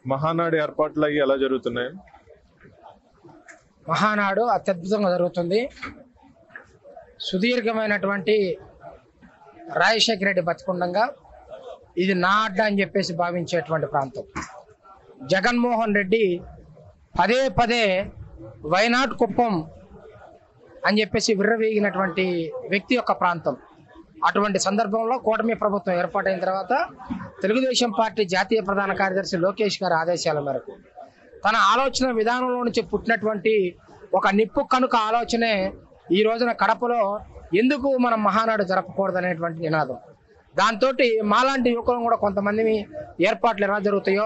మహానాడు ఏర్పాట్లు అయ్యి ఎలా జరుగుతున్నాయి? మహానాడు అత్యద్భుతంగా జరుగుతుంది. సుదీర్ఘమైనటువంటి రాజశేఖర రెడ్డి బతికుండగా ఇది నా అడ్డ అని చెప్పేసి భావించేటువంటి ప్రాంతం. జగన్మోహన్ రెడ్డి పదే పదే వైనాట్ కుప్పం అని చెప్పేసి విర్రవీగినటువంటి వ్యక్తి యొక్క ప్రాంతం. అటువంటి సందర్భంలో కూటమి ప్రభుత్వం ఏర్పాటైన తర్వాత తెలుగుదేశం పార్టీ జాతీయ ప్రధాన కార్యదర్శి లోకేష్ గారి ఆదేశాల మేరకు తన ఆలోచన విధానంలో నుంచి పుట్టినటువంటి ఒక నిప్పు కనుక ఆలోచనే ఈ రోజున కడపలో ఎందుకు మనం మహానాడు జరపకూడదు అనేటువంటి నినాదం. దాంతో మాలాంటి యువకులను కూడా కొంతమంది ఏర్పాట్లు ఎలా జరుగుతాయో,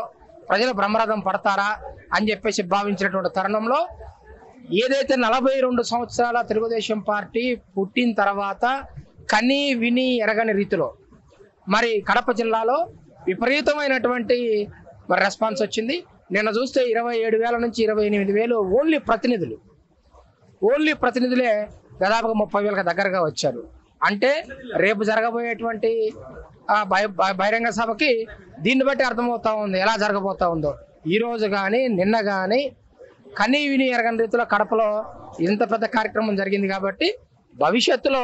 ప్రజలు బ్రహ్మరథం పడతారా అని చెప్పేసి భావించినటువంటి తరుణంలో ఏదైతే 42 సంవత్సరాల తెలుగుదేశం పార్టీ పుట్టిన తర్వాత కని విని ఎరగని రీతిలో మరి కడప జిల్లాలో విపరీతమైనటువంటి రెస్పాన్స్ వచ్చింది. నిన్న చూస్తే 27,000 నుంచి 28,000 ఓన్లీ ప్రతినిధులే దాదాపుగా 30,000 దగ్గరగా వచ్చారు. అంటే రేపు జరగబోయేటువంటి బహిరంగ సభకి దీన్ని బట్టి అర్థమవుతా ఉంది ఎలా జరగబోతా ఉందో. ఈ రోజు కానీ నిన్న కానీ కనీ విని ఎరగని రీతిలో కడపలో ఇంత పెద్ద కార్యక్రమం జరిగింది. కాబట్టి భవిష్యత్తులో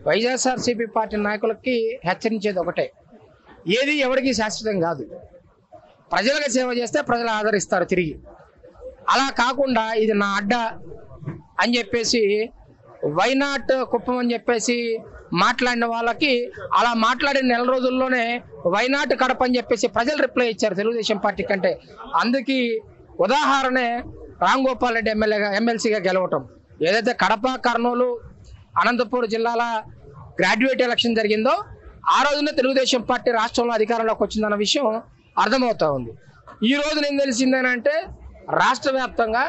వైఎస్ఆర్సీపీ పార్టీ నాయకులకి హెచ్చరించేది ఒకటే, ఏది ఎవరికి శాశ్వతం కాదు. ప్రజలకు సేవ చేస్తే ప్రజలు ఆదరిస్తారు తిరిగి. అలా కాకుండా ఇది నా అడ్డ అని చెప్పేసి వైనాట్ కుప్పం అని చెప్పేసి మాట్లాడిన వాళ్ళకి అలా మాట్లాడిన నెల రోజుల్లోనే వైనాట్ కడప అని చెప్పేసి ప్రజలు రిప్లై ఇచ్చారు తెలుగుదేశం పార్టీ కంటే. అందుకే ఉదాహరణే రామ్ గోపాల్ రెడ్డి ఎమ్మెల్సీగా గెలవటం. ఏదైతే కడప, కర్నూలు, అనంతపూర్ జిల్లాల గ్రాడ్యుయేట్ ఎలక్షన్ జరిగిందో ఆ రోజునే తెలుగుదేశం పార్టీ రాష్ట్రంలో అధికారంలోకి వచ్చిందన్న విషయం అర్థమవుతా ఉంది. ఈ రోజు నేను తెలిసిందేనంటే రాష్ట్ర వ్యాప్తంగా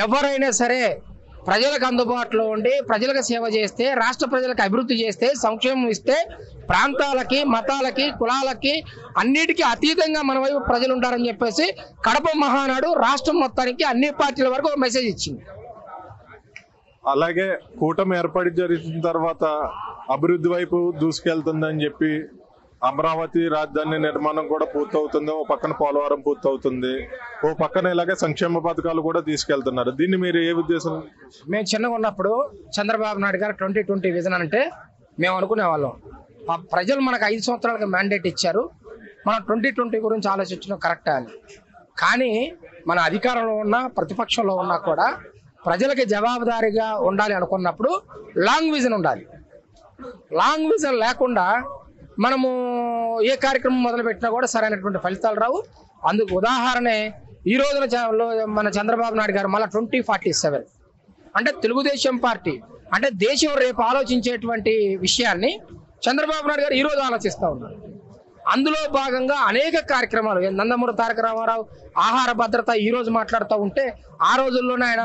ఎవరైనా సరే ప్రజలకు అందుబాటులో ఉండి ప్రజలకు సేవ చేస్తే, రాష్ట్ర ప్రజలకు అభివృద్ధి చేస్తే, సంక్షేమం ఇస్తే, ప్రాంతాలకి, మతాలకి, కులాలకి అన్నిటికీ అతీతంగా మన వైపు ప్రజలు ఉంటారని చెప్పేసి కడప మహానాడు రాష్ట్రం మొత్తానికి అన్ని పార్టీల వరకు ఒక మెసేజ్ ఇచ్చింది. అలాగే కూటమి ఏర్పాటు జరిగిన తర్వాత అభివృద్ధి వైపు దూసుకెళ్తుందని చెప్పి అమరావతి రాజధాని నిర్మాణం కూడా పూర్తవుతుంది, ఓ పక్కన పోలవరం పూర్తవుతుంది, ఓ పక్కన ఇలాగే సంక్షేమ పథకాలు కూడా తీసుకెళ్తున్నారు. దీన్ని మీరు ఏ ఉద్దేశం? మేము చిన్నగా ఉన్నప్పుడు చంద్రబాబు నాయుడు గారు 2020 విజన్ అంటే మేము అనుకునే వాళ్ళం, ప్రజలు మనకు 5 సంవత్సరాలకు మ్యాండేట్ ఇచ్చారు, మనం 2020 గురించి ఆలోచించడం కరెక్టా అని. కానీ మన అధికారంలో ఉన్నా ప్రతిపక్షంలో ఉన్నా కూడా ప్రజలకి జవాబుదారీగా ఉండాలి అనుకున్నప్పుడు లాంగ్ విజన్ ఉండాలి. లాంగ్ విజన్ లేకుండా మనము ఏ కార్యక్రమం మొదలుపెట్టినా కూడా సరైనటువంటి ఫలితాలు రావు. అందుకు ఉదాహరణే ఈ రోజున మన చంద్రబాబు నాయుడు గారు మళ్ళీ 2047 అంటే తెలుగుదేశం పార్టీ అంటే దేశం రేపు ఆలోచించేటువంటి విషయాన్ని చంద్రబాబు నాయుడు గారు ఈరోజు ఆలోచిస్తూ ఉన్నారు. అందులో భాగంగా అనేక కార్యక్రమాలు, నందమూరి తారక రామారావు ఆహార భద్రత ఈ రోజు మాట్లాడుతూ ఉంటే ఆ రోజుల్లోనే ఆయన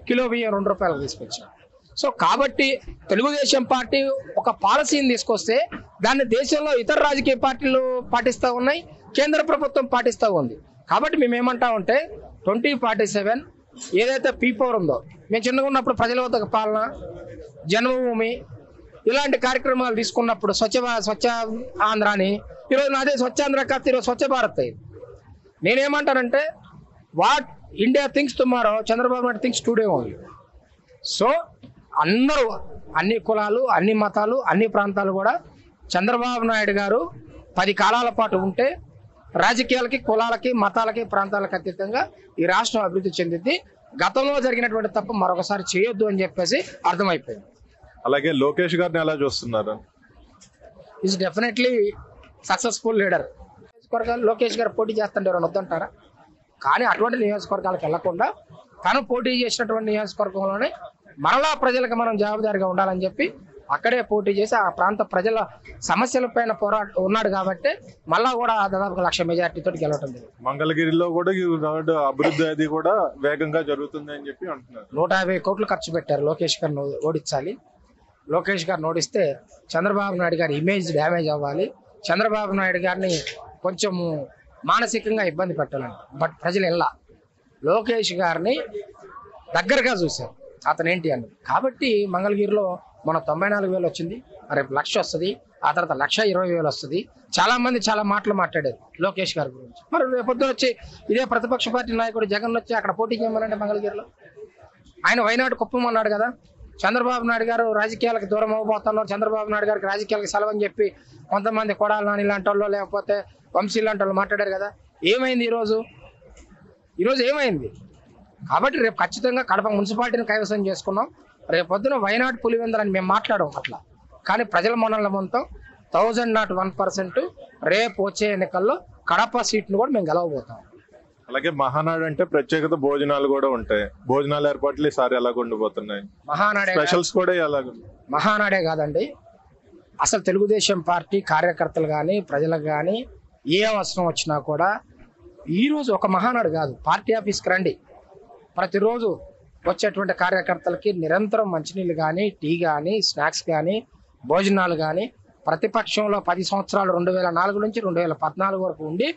కిలో బియ్యం 2 రూపాయలకు తీసుకొచ్చారు. సో కాబట్టి తెలుగుదేశం పార్టీ ఒక పాలసీని తీసుకొస్తే దాన్ని దేశంలో ఇతర రాజకీయ పార్టీలు పాటిస్తూ ఉన్నాయి, కేంద్ర ప్రభుత్వం పాటిస్తూ ఉంది. కాబట్టి మేము ఏమంటామంటే 2047 ఏదైతే పీపవర్ ఉందో, మేము చిన్నగా ఉన్నప్పుడు ప్రజల వద్దకు పాలన, జన్మభూమి ఇలాంటి కార్యక్రమాలు తీసుకున్నప్పుడు స్వచ్ఛ ఆంధ్ర అని, ఈరోజు అదే స్వచ్ఛాంధ్ర కాస్త ఈరోజు స్వచ్ఛ భారత్ అయింది. నేనేమంటానంటే what India thinks tomorrow Chandrababu Naidu thinks today only. So అందరూ, అన్ని కులాలు, అన్ని మతాలు, అన్ని ప్రాంతాలు కూడా చంద్రబాబు నాయుడు గారు 10 కాలాల పాటు ఉంటే రాజకీయాలకి, కులాలకి, మతాలకి, ప్రాంతాలకు అతీతంగా ఈ రాష్ట్రం అభివృద్ధి చెందింది. గతంలో జరిగినటువంటి తప్పు మరొకసారి చేయొద్దు అని చెప్పేసి అర్థమైపోయింది. అలాగే లోకేష్ గారిని ఎలా చూస్తున్నారు? Is definitely successful leader. నియోజకవర్గాలు లోకేష్ గారు పోటీ చేస్తుంటే ఎవరైనా వద్దంటారా? కానీ అటువంటి నియోజకవర్గాలకు వెళ్లకుండా తను పోటీ చేసినటువంటి నియోజకవర్గంలోనే మరలా ప్రజలకు మనం జవాబుదారిగా ఉండాలని చెప్పి అక్కడే పోటీ చేసి ఆ ప్రాంత ప్రజల సమస్యల పైన ఉన్నాడు. కాబట్టి మళ్ళా కూడా దాదాపు 1,00,000 మెజార్టీతో గెలవటం జరిగింది. మంగళగిరిలో కూడా అభివృద్ధి అది కూడా వేగంగా జరుగుతుంది అని చెప్పి అంటున్నారు. 150 కోట్లు ఖర్చు పెట్టారు లోకేష్ గారిని ఓడించాలి. లోకేష్ గారిని ఓడిస్తే చంద్రబాబు నాయుడు గారి ఇమేజ్ డ్యామేజ్ అవ్వాలి, చంద్రబాబు నాయుడు గారిని కొంచెం మానసికంగా ఇబ్బంది పెట్టాలని. బట్ ప్రజలు ఎలా లోకేష్ గారిని దగ్గరగా చూశారు అతను ఏంటి అని. కాబట్టి మంగళగిరిలో మన 94,000 వచ్చింది, రేపు 1,00,000 వస్తుంది. ఆ తర్వాత 1,20,000 వస్తుంది. చాలా మంది చాలా మాటలు మాట్లాడారు లోకేష్ గారి గురించి. మరి రేపొద్దున వచ్చి ఇదే ప్రతిపక్ష పార్టీ నాయకుడు జగన్ వచ్చి అక్కడ పోటీ చేయమనంటే మంగళగిరిలో ఆయన వైనాడు కుప్పం అన్నాడు కదా. చంద్రబాబు నాయుడు గారు రాజకీయాలకు దూరం అవ్వబోతున్నారు, చంద్రబాబు నాయుడు గారికి రాజకీయాలకు సెలవని చెప్పి కొంతమంది కొడాలి నాని లాంటి వాళ్ళు లేకపోతే వంశీ లాంటి వాళ్ళు మాట్లాడారు కదా. ఏమైంది ఈరోజు ఏమైంది? కాబట్టి రేపు ఖచ్చితంగా కడప మున్సిపాలిటీని కైవసం చేసుకున్నాం. రేపు పొద్దున వైనాడు పులివెందులని మేము మాట్లాడడం అట్లా, కానీ ప్రజల మనల్ని మొత్తం 1001% రేపు వచ్చే ఎన్నికల్లో కడప సీట్ను కూడా మేము గెలవబోతాం. అలాగే మహానాడు అంటే ప్రత్యేకత భోజనాలు కూడా ఉంటాయి. భోజనాల ఏర్పాట్లు ఈసారి ఎలాగ ఉండిపోతున్నాయి? స్పెషల్స్ కూడా ఎలాగ? మహానాడే కాదండి, అసలు తెలుగుదేశం పార్టీ కార్యకర్తలు కానీ ప్రజలకు కానీ ఏ అవసరం వచ్చినా కూడా ఈరోజు ఒక మహానాడు కాదు, పార్టీ ఆఫీస్కి రండి. ప్రతిరోజు వచ్చేటువంటి కార్యకర్తలకి నిరంతరం మంచినీళ్ళు కానీ, టీ కానీ, స్నాక్స్ కానీ, భోజనాలు కానీ, ప్రతిపక్షంలో 10 సంవత్సరాలు 2004 నుంచి 2014 వరకు ఉండి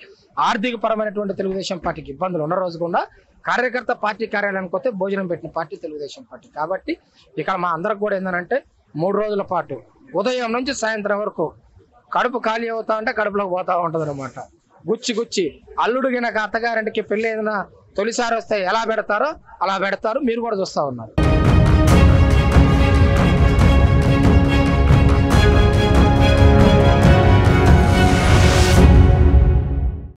ఆర్థిక పరమైనటువంటి తెలుగుదేశం పార్టీకి ఇబ్బందులు ఉన్న రోజు కూడా కార్యకర్త పార్టీ కార్యాలయానికి వస్తే భోజనం పెట్టిన పార్టీ తెలుగుదేశం పార్టీ. కాబట్టి ఇక్కడ మా అందరికి కూడా ఏంటంటే 3 రోజుల పాటు ఉదయం నుంచి సాయంత్రం వరకు కడుపు ఖాళీ అవుతా ఉంటే కడుపులోకి పోతా ఉంటుంది అనమాట. గుచ్చి అల్లుడు గినక అత్తగారింటికి పెళ్లి ఏదైనా తొలిసారి వస్తే ఎలా పెడతారో అలా పెడతారు. మీరు కూడా చూస్తూ ఉన్నారు.